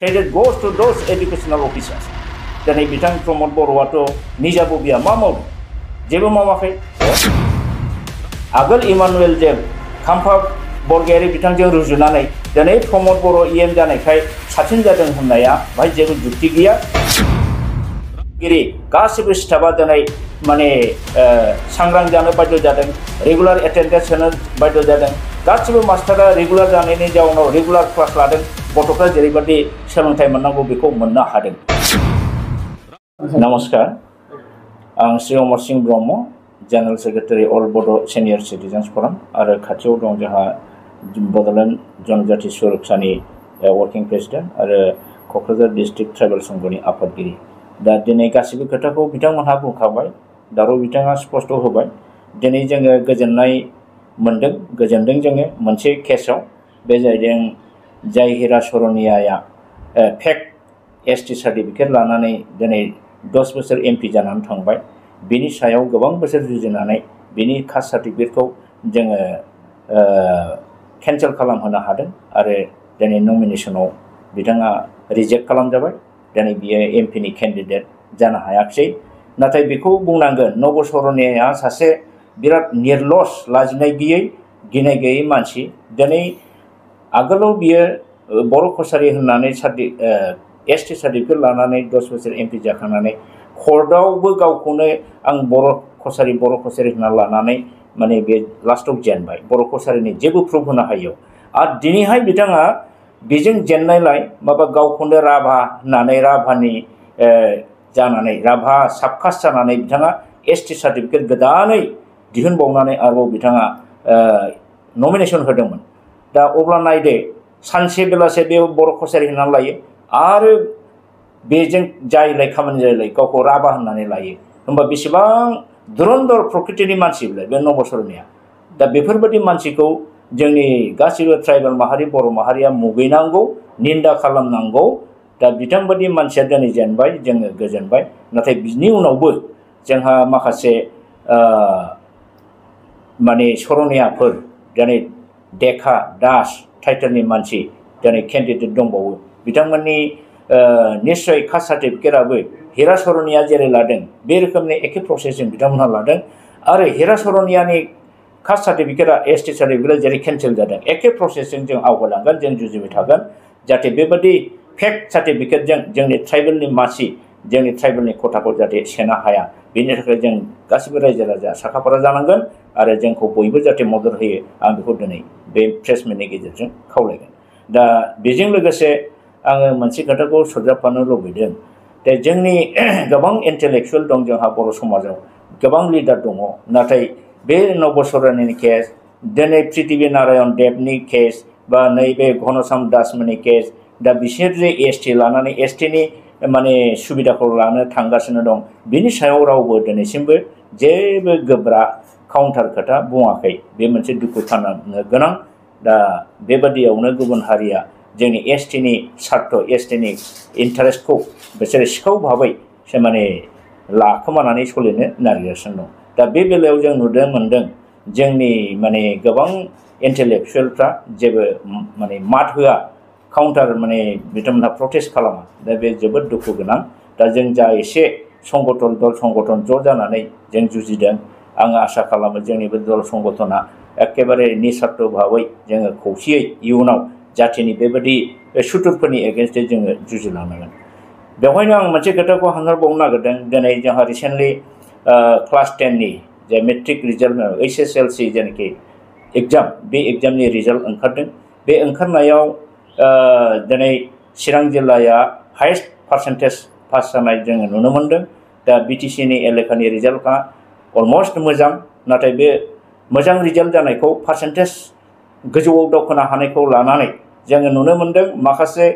It goes to those educational officers. Then bitang promote borwato nija bobia mamau. Jebu mamakai. Agal Emmanuel Jeb Kampa Borgeri bitang jeng rujunanai. Then promote boro EM janaikai satin jadang hamnaya bai jebu juktigia. Giri गासिबो स्टाफा दिनै माने सांग्रां जानो बाध्य जादों regular attendance होनो बाध्य जादों गासिबो मास्टारा रेगुलार जानायनि जाउनाव रेगुलार क्लास लादों गथ'फ्रा जेरैबायदि सोलोंथाइ मोननांगौ बेखौ मोननो हादों। नमस्कार आं श्री अमर सिंह ब्रह्म जनरल सेक्रेटारि अल बड' सिनियर सिटिजेन्स फराम आरो खाथियाव दं जोंहा बड'लेण्ड जनजाति सुरक्षानि वर्किं प्रेसिडेन्ट आरो क'क्राझार डिस्ट्रिक्ट ट्राइबेल संघनि आफादगिरि दा दिनै गासिबो खोथाखौ बिथांमोनहा बुंखाबाय दारो बिथाङा स्पष्ट होबाय दिनै जोङो गोजोननाय मोनदों गोजोनदों जोङो मोनसे केसआव बे जाहैदों जाय हिरा सरनियाया फेक एसटि सार्टिफिकेट लानानै दिनै 10 बोसोर एमपि जानानै थांबाय बेनि सायाव गोबां बोसोर जुजिनानै बेनि कास्ट सार्टिफिकेटखौ जोङो केन्सेल खालामहोनो हादों आरो दिनै नमिनेसनाव बिथाङा रिजेक्ट खालामजाबाय दिनै बियो एमपिनि केन्डिडेट जानो हायाखै नाथाय बेखौ बुंनांगोन नब सरनियाया सासे बिराद निर्लस लाजिनाय गैयै गिनाय गैयै मानसि दिनै आगोलाव बियो बर' कसारि होननानै एसटि सार्टिफिकेट लानानै 10 बोसोर एमपि जाखांनानै कर्टआवबो गावखौनो आं बर' कसारि होनना लानानै माने बे लास्टआव जेनबाय बर' कसारिनि जेबो प्रुफ होनो हायैयाव आरो दिनैहाय बिथाङा बेजों जेननायलाय माबा गावखौनो राभा होननानै राभानि जानानै राभा साबकास्ट जानानै बिथाङा एसटि सार्टिफिकेट गोदानै दिहुनबावनानै आरोबाव बिथाङा नमिनेसन होदोंमोन दा अब्ला नायदो सानसे बेलासे बे बर' कसारि होननानै लायो आरो बेजों जायलाय खामानि जायलाय गावखौ राभा होननानै लायो होमबा बेसेबां दुरन्धर प्रकृतिनि मानसि बे नब सरनिया दा बेफोरबायदि मानसिखौ जोंनि गासिबो ट्राइबेल माहारि बर' माहारिया मुगैनांगौ निन्दा खालामनांगौ दा बिथांबादि मानसिया दिनै जेनबाय जोङो गोजोनबाय नाथाय बिनि उनावबो जोंहा माखासे माने सरनियाफोर दिनै देखा दास टाइटेलनि मानसि दिनै केन्डिडेट दंबावो बिथांमोननि निश्चय कास्ट सार्टिफिकेटआबो हिरा सरनिया जेरै लादों बे रोखोमनि एखे प्रसेसजों बिथांमोनहा लादों आरो हिरा सरनियानि कास्ट सार्टिफिकेटआ एसटि सार्टिफिकेटआ जेरै केन्सेल जादों एखे प्रसेसजों जों आवगायलांगोन जों जुजिबाय थागोन जाहाथे बेबादि फेक सार्टिफिकेटजों जोंनि ट्राइबेलनि मानसि जोंनि ट्राइबेलनि खथाखौ जाहाथे सेनो हाया बेनि थाखाय जों गासिबो रायजो राजा साखाफारा जानांगोन आरो जोंखौ बयबो जाहाथे मदद होयो आं बेखौ दिनै बे प्रेसमेन्टनि गेजेरजों खावलायगोन दा बेजों लोगोसे आङो मोनसे खोथाखौ सरजाबफानो लुबैदों दा जोंनि गोबां इन्टेलेक्सुयेल दं जोंहा बर' समाजाव गोबां लिडार दङ नाथाय बे नब सरनियानि केस दिनै पृथिबि नारायण देबनि केस बा नैबे घनश्याम दासमोननि केस दा बिसोर जे एसटि लानानै एसटिनि माने सुबिदाखौ लानो थांगासिनो दं बिनि सायाव रावबो दिनैसिमबो जेबो गोब्रा काउन्टार खोथा बुङाखै बे मोनसे दुखु खालामनो गोनां दा बेबादियावनो गुबुन हारिया जोंनि एसटिनि सार्थ एसटिनि इन्टारेस्टखौ बिसोरो सिखाव भाबै माने लाखोमानानै सोलिनो नागिरगासिनो दं दा बे बेलायाव जों नुनो मोनदों जोंनि माने गोबां इन्टेलेक्सुयेलफ्रा जेबो माने मात होआ काउन्टार माने बिथांमोनहा प्रटेस्ट खालामा दा बे जोबोद दुखु गोनां दा जों जा एसे संगठन दल संगठन ज' जानानै जों जुजिदों आङो आसा खालामो जोंनि बे दल संगठना एखेबारे निस्वार्थ भाबै जोङो खौसेयै इयुनाव जाथिनि बेबायदि सुथुरफोरनि एगेन्स्टै जोङो जुजिलांनांगोन बेवहायनो आं मोनसे खोथाखौ हांगारबावनो नागिरदों दिनै जोंहा रिसेन्टलि क्लास 10 नि जे मेट्रिक रिजाल्ट HSLC जेनाखि एग्जाम बे एग्जामनि रिजाल्ट ओंखारदों बे ओंखारनायाव दिनै चिरां जिल्लाया हाइस्ट पार्सेन्टेज पास जानाय जोङो नुनो मोनदों दा BTCनि एलेकानि रिजाल्टआ अलमस्ट मोजां नाथाय बे मोजां रिजाल्ट जानायखौ पार्सेन्टेज गोजौआव दावखोनो हानायखौ लानानै जोङो नुनो मोनदों माखासे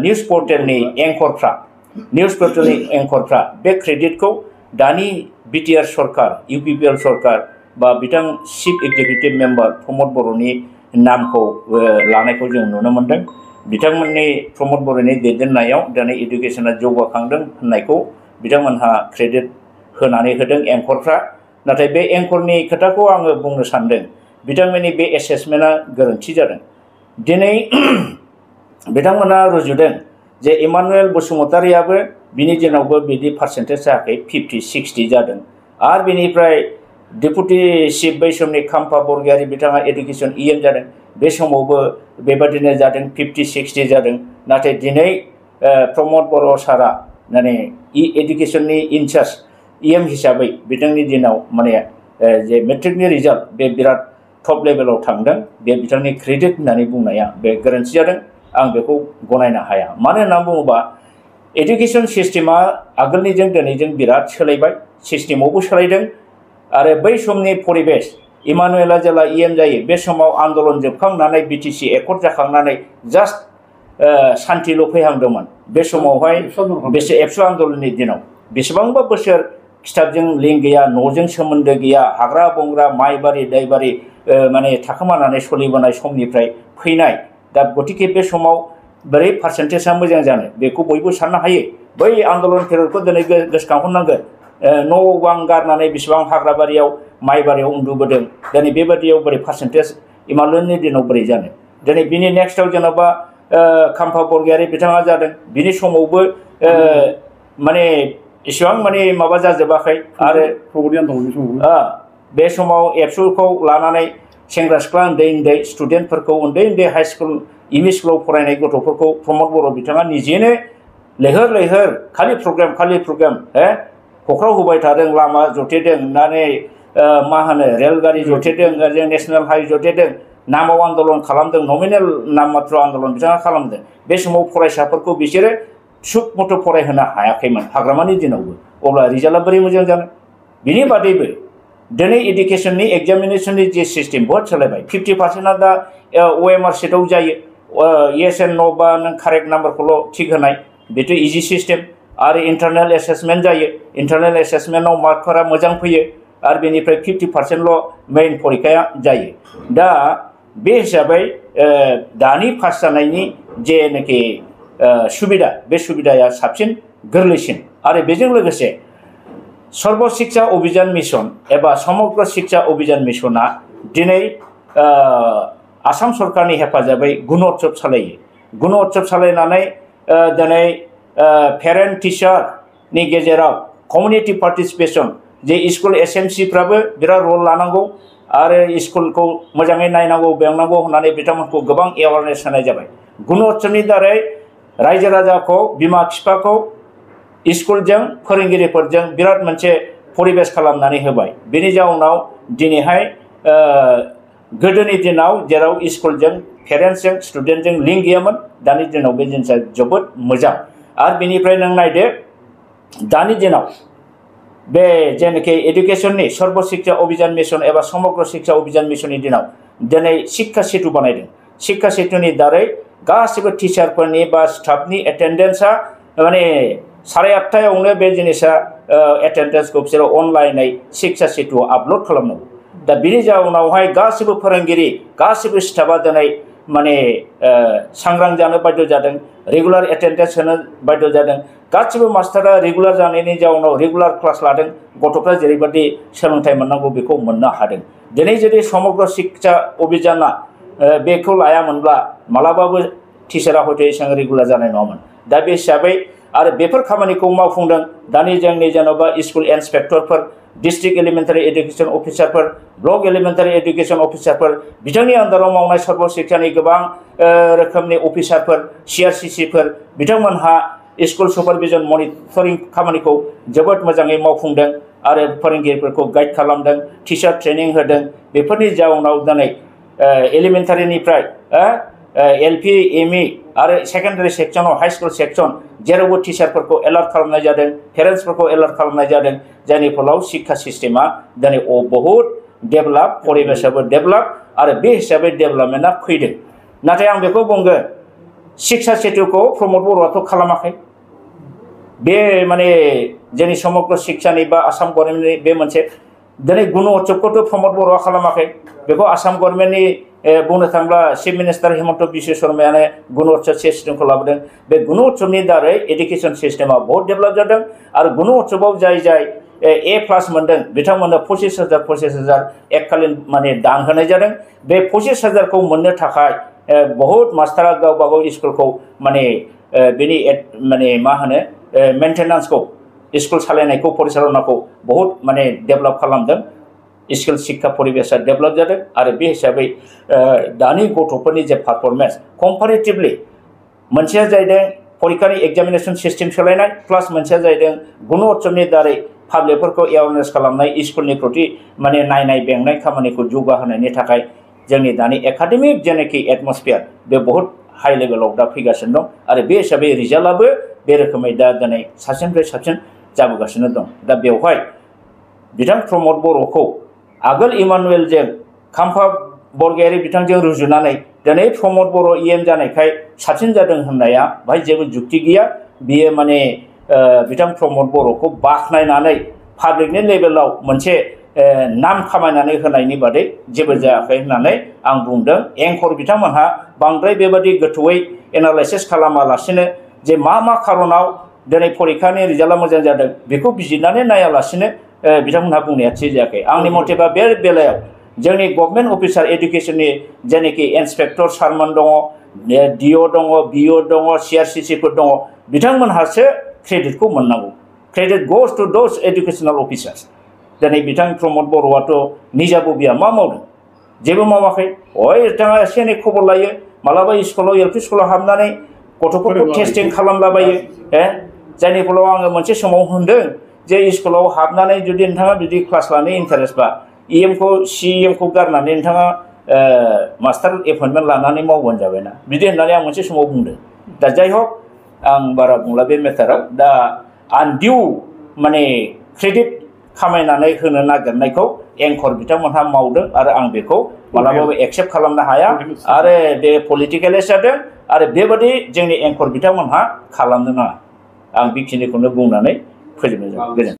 निउज पर्टेलनि एंकरफ्रा बे क्रेडिटखौ दानि BTR सरकार UPPL सरकार बा बिथां चिफ एक्जिकिउटिभ मेम्बार प्रमद बर'नि नामखौ लानायखौ जों नुनो मोनदों बिथांमोननि प्रमद बर'नि दैदेननायाव दिनै एडुकेसना जौगाखांदों होननायखौ बिथांमोनहा क्रेडिट होनानै होदों एंकरफ्रा नाथाय बे एंकरनि खोथाखौ आङो बुंनो सानदों बिथांमोननि बे एसेसमेन्टआ गोरोन्थि जादों दिनै बिथांमोना रुजुदों जे इमानुएल बसुमतारियाबो बिनि दिनावबो बिदि पार्सेन्टेज जायाखै 50-60 जादों आरो बिनिफ्राय डेपुटि चिफ बै समनि खाम्फा बरगयारि बिथाङा एडुकेसन इएम जादों बे समावबो बेबादिनो जादों 50-60 जादों नाथाय दिनै प्रमद बर' सारा माने एडुकेसननि इनचार्ज इएम हिसाबै बिथांनि दिनाव माने जे मेट्रिकनि रिजाल्ट बे बिराद टप लेभेलाव थांदों बे बिथांनि क्रेडिट होननानै बुंनाया बे गोरोन्थि जादों आं बेखौ गनायनो हाया मानो होनना बुङोबा एडुकेसन सिस्टेमा आगोलनिजों दिनैजों बिराद सोलायबाय सिस्टेमावबो सोलायदों आरो बै समनि परिबेस इमानुएला जेला इएम जायो बे समाव आन्दलन जोबखांनानै बिटिसि एकर्ड जाखांनानै जास्ट सान्थिल' फैहांदोंमोन बे समावहाय बेसे एबसु आन्दलननि दिनाव बेसेबांबा बोसोर खिथाबजों लिंक गैया न'जों सोमोन्दो गैया हाग्रा बंग्रा माइबारि दैबारि माने थाखोमानानै सोलिबोनाय समनिफ्राय फैनाय दा गतिके बे समाव बोरै पार्सेन्टेजआ मोजां जानो बेखौ बयबो साननो हायो बै आन्दलन पेरियडखौ दिनै गोसोखांहरनांगोन न' बां गारनानै बेसेबां हाग्राबारियाव माइबारियाव उन्दुबोदों दिनै बेबादियाव बोरै पार्सेन्टेज इमानुएलनि दिनाव बोरै जानो दिनै बिनि नेक्स्टआव जेन'बा खाम्फा बरगयारि बिथाङा जादों बिनि समावबो माने इसेबां माने माबा जाजोबाखै आरो बे समाव एबसुखौ लानानै सेंग्रा सिख्ला उन्दै उन्दै स्टुडेन्टफोरखौ उन्दै उन्दै हाइ स्कुल एमइ स्कुलाव फरायनाय गथ'फोरखौ प्रमद बर' बिथाङा निजेनो लैहोर लैहोर खालि प्रग्राम हख्राव होबाय थादों लामा जथेदों होननानै मा होनो रेलगारि जथेदों जों नेसनेल हाइवे जथेदों नामाव आन्दलन खालामदों नमिनेल नाम मात्र आन्दलन बिथाङा खालामदों बे समाव फरायसाफोरखौ बिसोरो सुख मथ' फरायहोनो हायाखैमोन हाग्रामानि दिनावबो अब्ला रिजाल्टआ बोरै मोजां जानो बिनि बादैबो दिनै एडुकेसननि एग्जामिनेसननि जे सिस्टेम बहुत सोलायबाय 50%आ दा OMR सिटआव जायो येस एन्ड नो बा नों कारेक्ट नाम्बारखौल' थिक होनाय बेथ' इजि सिस्टेम आरो इन्टारनेल एसेसमेन्ट जायो इन्टारनेल एसेसमेन्टआव मार्कफोरा मोजां फैयो आरो बेनिफ्राय 50%ल' मेइन परिखाया जायो दा बे हिसाबै दानि पास जानायनि जेनाखि सुबिदा बे सुबिदाया साबसिन गोरलैसिन आरो बेजों लोगोसे सर्व शिक्षा अभियान मिशन एबा समग्र शिक्षा अभियान मिशना दिनै आसाम सरकारनि हेफाजाबै गुणोत्सव सालायो गुणोत्सव सालायनानै दिनै पेरेन्ट टिचारनि गेजेराव कमिउनिटि पार्टिसिपेसन जे स्कुल एसएमसिफ्राबो बिराद रल लानांगौ आरो स्कुलखौ मोजाङै नायनांगौ बेंनांगौ होननानै बिथांमोनखौ गोबां एवारनेस होनाय जाबाय गुणोत्सवनि दारै रायजो राजाखौ बिमा बिफाखौ स्कुलजों फोरोंगिरिफोरजों बिराद मोनसे परिबेस खालामनानै होबाय बेनि जाउनाव दिनैहाय गोदोनि दिनाव जेराव स्कुलजों पेरेन्टसजों स्टुडेन्टजों लिंक गैयामोन दानि दिनाव बे जिनिसा जोबोद मोजां आरो बेनिफ्राय नों नायदो दानि दिनाव बे जेनाखि एडुकेसननि सर्व शिक्षा अभियान मिशन एबा समग्र शिक्षा अभियान मिशननि दिनाव दिनै शिक्षा सेतु बानायदों शिक्षा सेतुनि दारै गासिबो टिचारफोरनि बा स्टाफनि एटेन्डेन्सआ माने 8:30 बे जिनिसा एटेन्डेन्सखौ बिसोरो अनलाइनै शिक्षा सेतुआव आपल'ड खालामनांगौ दा बिनि जाउनावहाय गासिबो फोरोंगिरि गासिबो स्टाफआ दिनै माने सांग्रां जानो बाध्य जादों रेगुलार एटेन्डेन्स होनो बाध्य जादों गासिबो मास्टारा रेगुलार जानायनि जाउनाव रेगुलार क्लास लादों गथ'फ्रा जेरैबायदि सोलोंथाइ मोननांगौ बेखौ मोननो हादों दिनै जुदि समग्र शिक्षा अभियाना बेखौ लायामोनब्ला मालाबाबो टिचारा हयथ' एसेबां रेगुलार जानाय नङामोन दा बे हिसाबै आरो बेफोर खामानिखौ मावफुंदों दानि जोंनि जेन'बा स्कुल इन्सपेक्टरफोर डिस्ट्रिक्ट एलिमेन्टारि एडुकेसन अफिसारफोर ब्लक एलिमेन्टारि एडुकेसन अफिसारफोर बिथांनि आन्दाराव मावनाय सर्व शिक्षानि गोबां रोखोमनि अफिसारफोर CRCCफोर बिथांमोनहा स्कुल सुपारभिजन मनिटरिं खामानिखौ जोबोद मोजाङै मावफुंदों आरो फोरोंगिरिफोरखौ गाइड खालामदों टिचार ट्रेनिं होदों बेफोरनि जाउनाव दिनै एलिमेन्टारिनिफ्राय LP ME आरो सेकेन्डारि सेक्सनाव हाई स्कुल सेक्सन जेरावबो टिचारफोरखौ एलार्ट खालामनाय जादों पेरेन्टसफोरखौ एलार्ट खालामनाय जादों जायनि फलाव शिक्षा सिस्टेमा दिनै बहुद डेभेलप परिबेसाबो डेभेलप आरो बे हिसाबै डेभेलपमेन्टआ फैदों नाथाय आं बेखौ बुंगोन शिक्षा सेतुखौ प्रमद बर'आथ' खालामाखै बे माने जोंनि समग्र शिक्षानि बा आसाम गभर्नमेन्टनि बे मोनसे दिनै गुणोत्सवखौथ' प्रमद बर'आ खालामाखै बेखौ आसाम गभर्नमेन्टनि बुंनो थाङोब्ला चिफ मिनिस्टार हिमन्त बिश्व शर्मायानो गुणोत्सव सिस्टेमखौ लाबोदों बे गुणोत्सवनि दारै एडुकेसन सिस्टेमा बहुत डेभेलप जादों आरो गुणोत्सवआव जाय A+ मोनदों बिथांमोननो 25,000 एककालीन माने दान होनाय जादों बे 25,000खौ मोननो थाखाय बहुत मास्टारा गावबागाव स्कुलखौ माने बेनि माने मा होनो मेंटेनेंसखौ स्कुल सालायनायखौ फरायसालिमाखौ बहुत माने डेभेलप खालामदों स्कुल शिक्षा परिबेशा डेभेलप जादों आरो बे हिसाबै दानि गथ'फोरनि जे पारफरमेंस कम्पारेटिभलि मोनसेया जाहैदों परिखानि एग्जामिनेशन सिस्टेम सोलायनाय प्लास मोनसेया जाहैदों गुणोत्सवनि दारै पाब्लिकफोरखौ एवारनेस खालामनाय स्कुलनि प्रति माने नायनाय बेंनाय खामानिखौ जौगाहोनायनि थाखाय जोंनि दानि एकाडेमिक जेनाखि एटमस्फियार बे बहुत हाई लेभेलाव दा फैगासिनो दं आरो बे हिसाबै रिजाल्टआबो बे रोखोमै दा दिनै साबसिननिफ्राय साबसिन जाबोगासिनो दं दा बेवहाय बिथां प्रमद बर'खौ आगोल इमानुवेलजों खाम्फा बरगयारि बिथांजों रुजुनानै दिनै प्रमद बर' इएम जानायखाय साबसिन जादों होननाया बाहाय जेबो जुक्ति गैया बियो माने बिथां प्रमद बर'खौ बाखनायनानै पाब्लिकनि लेभेलाव मोनसे नाम खामायनानै होनायनि बादै जेबो जायाखै होननानै आं बुंदों एंकर बिथांमोनहा बांद्राय बेबादि गोथौयै एनालाइसिस खालामालासिनो जे मा खारनाव दिनै परिखानि रिजाल्टआ मोजां जादों बेखौ बिजिरनानै नायालासिनो बिथांमोनहा बुंनाया थि जायाखै आंनि मथेबा बे बेलायाव जोंनि गभर्नमेंट अफिसार एडुकेशननि जेनाखि इन्सपेक्टर सारमोन दङ डिअ दङ बिअ दङ सिआरसिसिफोर दङ बिथांमोनहासो क्रेडिटखौ मोननांगौ क्रेडिट गोज टु दोज एडुकेशनल अफिसार्स दिनै बिथां प्रमद बर'आथ' निजा बबिया मा मावदों जेबो मावाखै बिथाङा एसे एनै खबर लायो मालाबा स्कुलाव एलपि स्कुलाव हाबनानै गथ'फोरखौ टेस्टिं खालामलाबायो जायनि फलाव आङो मोनसे समाव होनदों जे स्कुलाव हाबनानै जुदि नोंथाङा जुदि क्लास लानो इन्टारेस्टबा इएमखौ सिएमखौ गारनानै नोंथाङा मास्टार एपइन्टमेन्ट लानानै मावबानो जाबायना बिदि होननानै आं मोनसे समाव बुंदों दा जाय हक आं बारा बुंला बे मेटाराव दा आनडिउ माने क्रेडिट खामायनानै होनो नागिरनायखौ एंकर बिथांमोनहा मावदों आरो आं बेखौ मालाबाबो एक्सेप्ट खालामनो हाया आरो बे पलिटिकेलाइज जादों आरो बेबादि जोंनि एंकर बिथांमोनहा खालामनो नाङा आं बेखिनिखौनो बुंनानै फोजोबनाय जाबाय गोजोन्थों।